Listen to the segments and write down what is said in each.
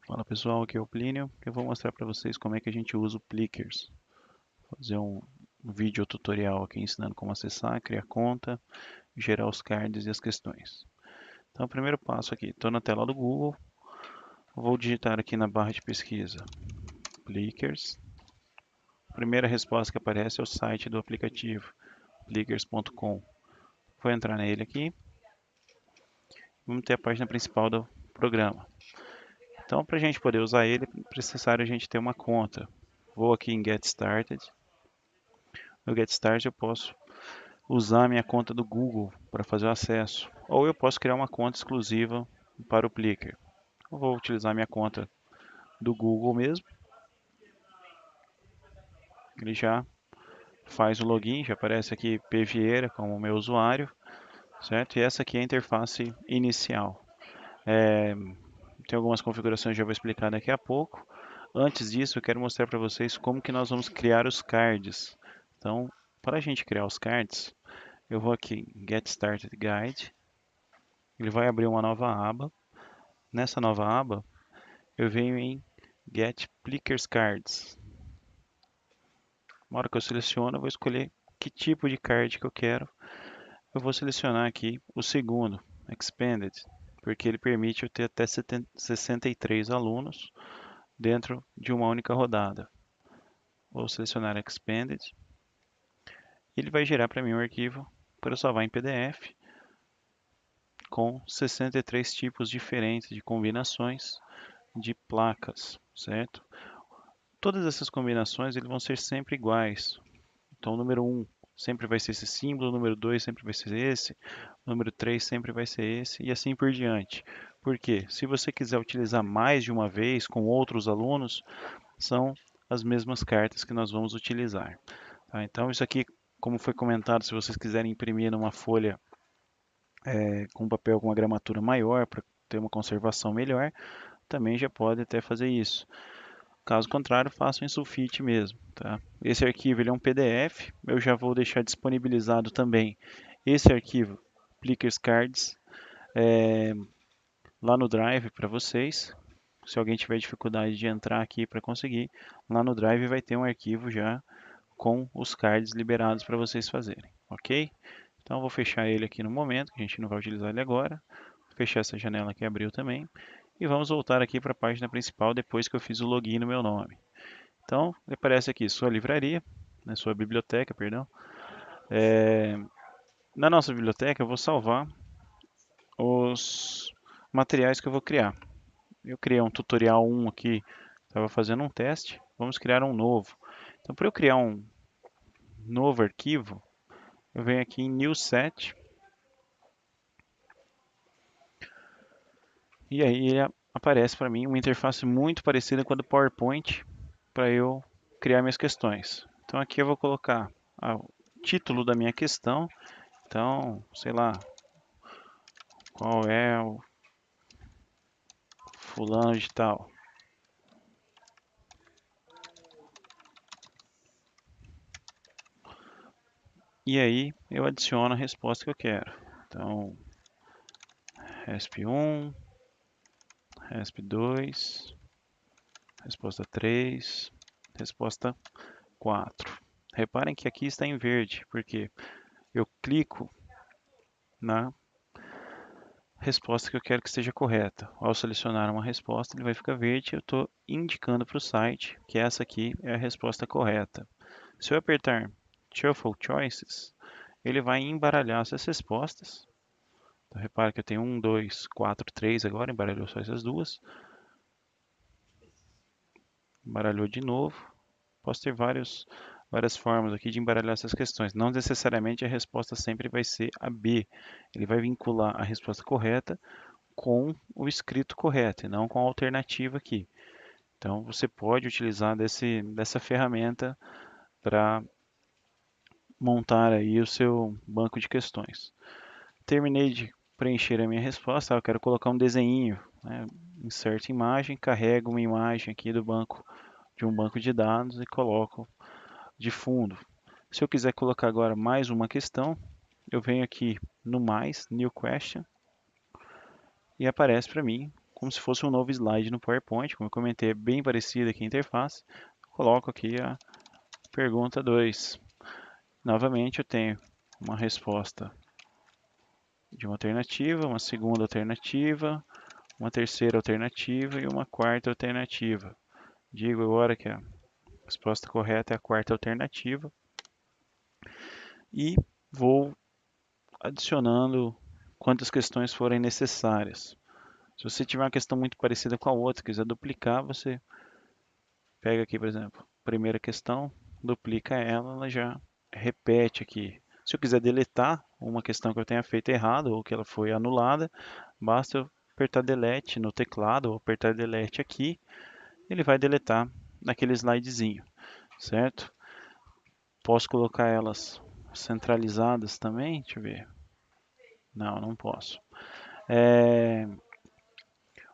Fala pessoal, aqui é o Plínio. Eu vou mostrar para vocês como é que a gente usa o Plickers. Vou fazer um vídeo tutorial aqui ensinando como acessar, criar conta, gerar os cards e as questões. Então, o primeiro passo aqui, estou na tela do Google, vou digitar aqui na barra de pesquisa Plickers. A primeira resposta que aparece é o site do aplicativo, plickers.com. Vou entrar nele aqui, vamos ter a página principal do programa. Então, para a gente poder usar ele, é necessário a gente ter uma conta. Vou aqui em Get Started. No Get Started eu posso usar a minha conta do Google para fazer o acesso, ou eu posso criar uma conta exclusiva para o Plickr. Eu vou utilizar minha conta do Google mesmo. Ele já faz o login, já aparece aqui P. Vieira como meu usuário, certo? E essa aqui é a interface inicial. Tem algumas configurações que eu já vou explicar daqui a pouco. Antes disso, eu quero mostrar para vocês como que nós vamos criar os cards. Então, para a gente criar os cards, eu vou aqui em Get Started Guide. Ele vai abrir uma nova aba. Nessa nova aba, eu venho em Get Plickers Cards. Na hora que eu seleciono, eu vou escolher que tipo de card que eu quero. Eu vou selecionar aqui o segundo, Expanded, porque ele permite eu ter até 63 alunos dentro de uma única rodada. Vou selecionar Expanded. Ele vai gerar para mim um arquivo para salvar em PDF com 63 tipos diferentes de combinações de placas, certo? Todas essas combinações eles vão ser sempre iguais. Então, o número 1 sempre vai ser esse símbolo, o número 2 sempre vai ser esse, o número 3 sempre vai ser esse, e assim por diante. Porque se você quiser utilizar mais de uma vez com outros alunos, são as mesmas cartas que nós vamos utilizar. Tá? Então, isso aqui, como foi comentado, se vocês quiserem imprimir numa folha com papel com uma gramatura maior, para ter uma conservação melhor, também já pode até fazer isso. Caso contrário, façam em sulfite mesmo, tá? Esse arquivo ele é um PDF, eu já vou deixar disponibilizado também esse arquivo, Plickers Cards, lá no Drive para vocês. Se alguém tiver dificuldade de entrar aqui para conseguir, lá no Drive vai ter um arquivo já com os cards liberados para vocês fazerem, ok? Então vou fechar ele aqui no momento, que a gente não vai utilizar ele agora. Vou fechar essa janela que abriu também. E vamos voltar aqui para a página principal depois que eu fiz o login no meu nome. Então, ele aparece aqui sua livraria, né, sua biblioteca, perdão. Na nossa biblioteca, eu vou salvar os materiais que eu vou criar. Eu criei um tutorial 1 aqui, estava fazendo um teste. Vamos criar um novo. Então, para eu criar um novo arquivo, eu venho aqui em New Set. E aí ele aparece para mim uma interface muito parecida com a do PowerPoint para eu criar minhas questões. Então aqui eu vou colocar o título da minha questão. Então, sei lá, qual é o fulano de tal. E aí eu adiciono a resposta que eu quero. Então, RESP 1, RESP 2, resposta 3, resposta 4. Reparem que aqui está em verde, porque eu clico na resposta que eu quero que esteja correta. Ao selecionar uma resposta, ele vai ficar verde e eu estou indicando para o site que essa aqui é a resposta correta. Se eu apertar Shuffle Choices, ele vai embaralhar essas respostas. Então, repara que eu tenho 1, 2, 4, 3 agora, embaralhou só essas duas. Embaralhou de novo. Posso ter várias formas aqui de embaralhar essas questões. Não necessariamente a resposta sempre vai ser a B. Ele vai vincular a resposta correta com o escrito correto e não com a alternativa aqui. Então você pode utilizar dessa ferramenta para montar aí o seu banco de questões. Terminei de preencher a minha resposta, eu quero colocar um desenho, né? Inserto imagem, carrego uma imagem aqui do banco de um banco de dados e coloco de fundo. Se eu quiser colocar agora mais uma questão, eu venho aqui no mais, New Question, e aparece para mim como se fosse um novo slide no PowerPoint. Como eu comentei, é bem parecida aqui a interface. Coloco aqui a pergunta 2. Novamente eu tenho uma resposta de uma alternativa, uma segunda alternativa, uma terceira alternativa e uma quarta alternativa. Digo agora que a resposta correta é a quarta alternativa e vou adicionando quantas questões forem necessárias. Se você tiver uma questão muito parecida com a outra, quiser duplicar, você pega aqui, por exemplo, primeira questão, duplica ela, ela já repete aqui. Se eu quiser deletar uma questão que eu tenha feito errado ou que ela foi anulada, basta eu apertar delete no teclado ou apertar delete aqui, ele vai deletar naquele slidezinho, certo? Posso colocar elas centralizadas também? Deixa eu ver. Não, não posso.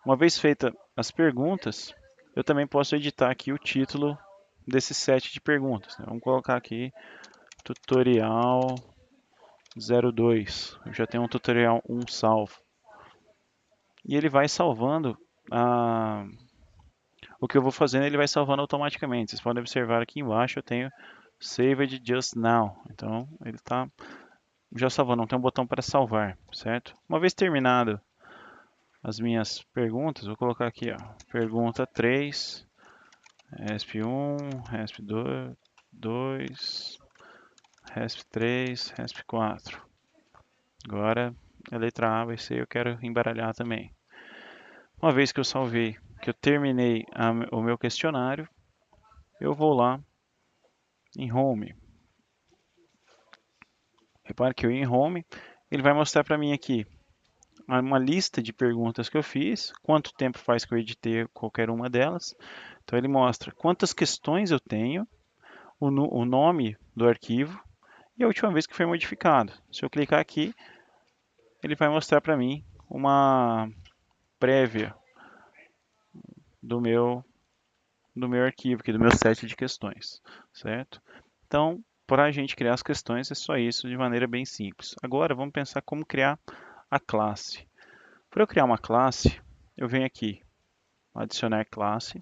Uma vez feitas as perguntas, eu também posso editar aqui o título desse set de perguntas, né? Vamos colocar aqui tutorial 02. Eu já tenho um tutorial 1 salvo. E ele vai salvando o que eu vou fazendo, ele vai salvando automaticamente. Vocês podem observar aqui embaixo eu tenho Saved Just Now. Então ele está já salvando, não tem um botão para salvar, certo? Uma vez terminado as minhas perguntas, vou colocar aqui, ó, pergunta 3, RESP1, RESP2, RESP3, RESP4. Agora a letra A vai ser eu quero embaralhar também. Uma vez que eu salvei, que eu terminei o meu questionário, eu vou lá em Home. Repare que eu em Home, ele vai mostrar para mim aqui uma lista de perguntas que eu fiz, quanto tempo faz que eu editei qualquer uma delas. Então ele mostra quantas questões eu tenho, o nome do arquivo e a última vez que foi modificado. Se eu clicar aqui, ele vai mostrar para mim uma prévia do meu arquivo, aqui, do meu set de questões, certo? Então, para a gente criar as questões é só isso de maneira bem simples. Agora vamos pensar como criar a classe. Para eu criar uma classe, eu venho aqui, adicionar classe,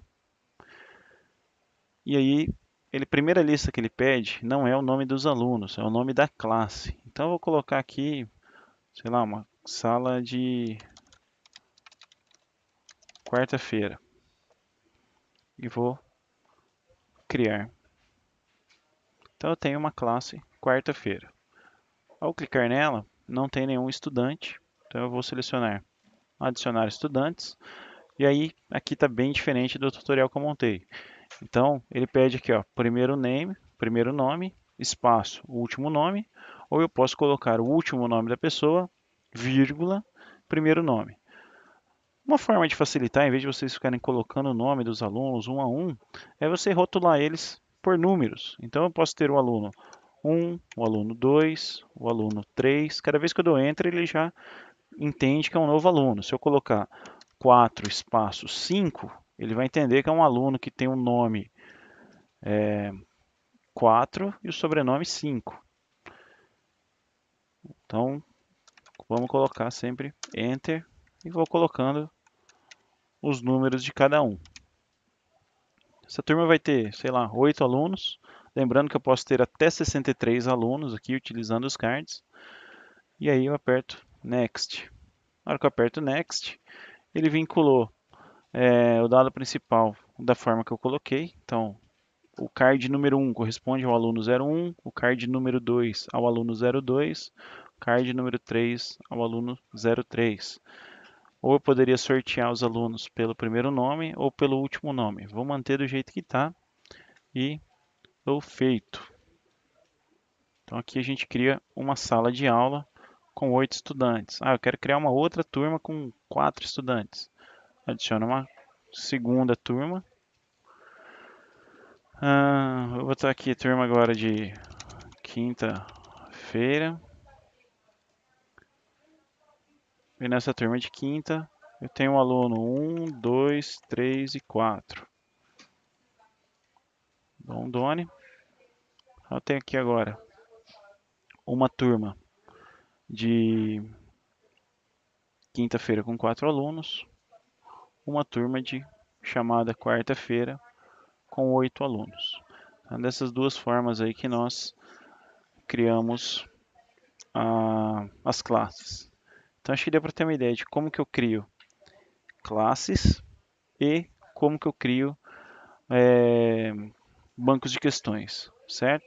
e aí a primeira lista que ele pede não é o nome dos alunos, é o nome da classe. Então eu vou colocar aqui, sei lá, uma sala de quarta-feira e vou criar. Então eu tenho uma classe quarta-feira. Ao clicar nela, não tem nenhum estudante, então eu vou selecionar adicionar estudantes. E aí aqui está bem diferente do tutorial que eu montei. Então ele pede aqui, ó, primeiro nome, espaço, o último nome, ou eu posso colocar o último nome da pessoa, vírgula, primeiro nome. Uma forma de facilitar, em vez de vocês ficarem colocando o nome dos alunos um a um, é você rotular eles por números. Então eu posso ter o aluno 1, o aluno 2, o aluno 3. Cada vez que eu dou Enter, ele já entende que é um novo aluno. Se eu colocar 4 espaço 5, ele vai entender que é um aluno que tem o nome 4 e o sobrenome 5. Então, vamos colocar sempre Enter e vou colocando os números de cada um. Essa turma vai ter, sei lá, 8 alunos. Lembrando que eu posso ter até 63 alunos aqui utilizando os cards. E aí eu aperto Next. Na hora que eu aperto Next, ele vinculou o dado principal da forma que eu coloquei. Então, o card número 1 corresponde ao aluno 01, o card número 2 ao aluno 02, o card número 3 ao aluno 03. Ou eu poderia sortear os alunos pelo primeiro nome ou pelo último nome. Vou manter do jeito que está e dou feito. Então aqui a gente cria uma sala de aula com 8 estudantes. Eu quero criar uma outra turma com 4 estudantes. Adiciono uma segunda turma. Eu vou botar aqui a turma agora de quinta-feira. E nessa turma de quinta, eu tenho um aluno 1, 2, 3 e 4. Doni. Eu tenho aqui agora uma turma de quinta-feira com 4 alunos. uma turma de chamada quarta-feira com 8 alunos. Então, dessas duas formas aí que nós criamos as classes. Então acho que deu para ter uma ideia de como que eu crio classes e como que eu crio bancos de questões, certo?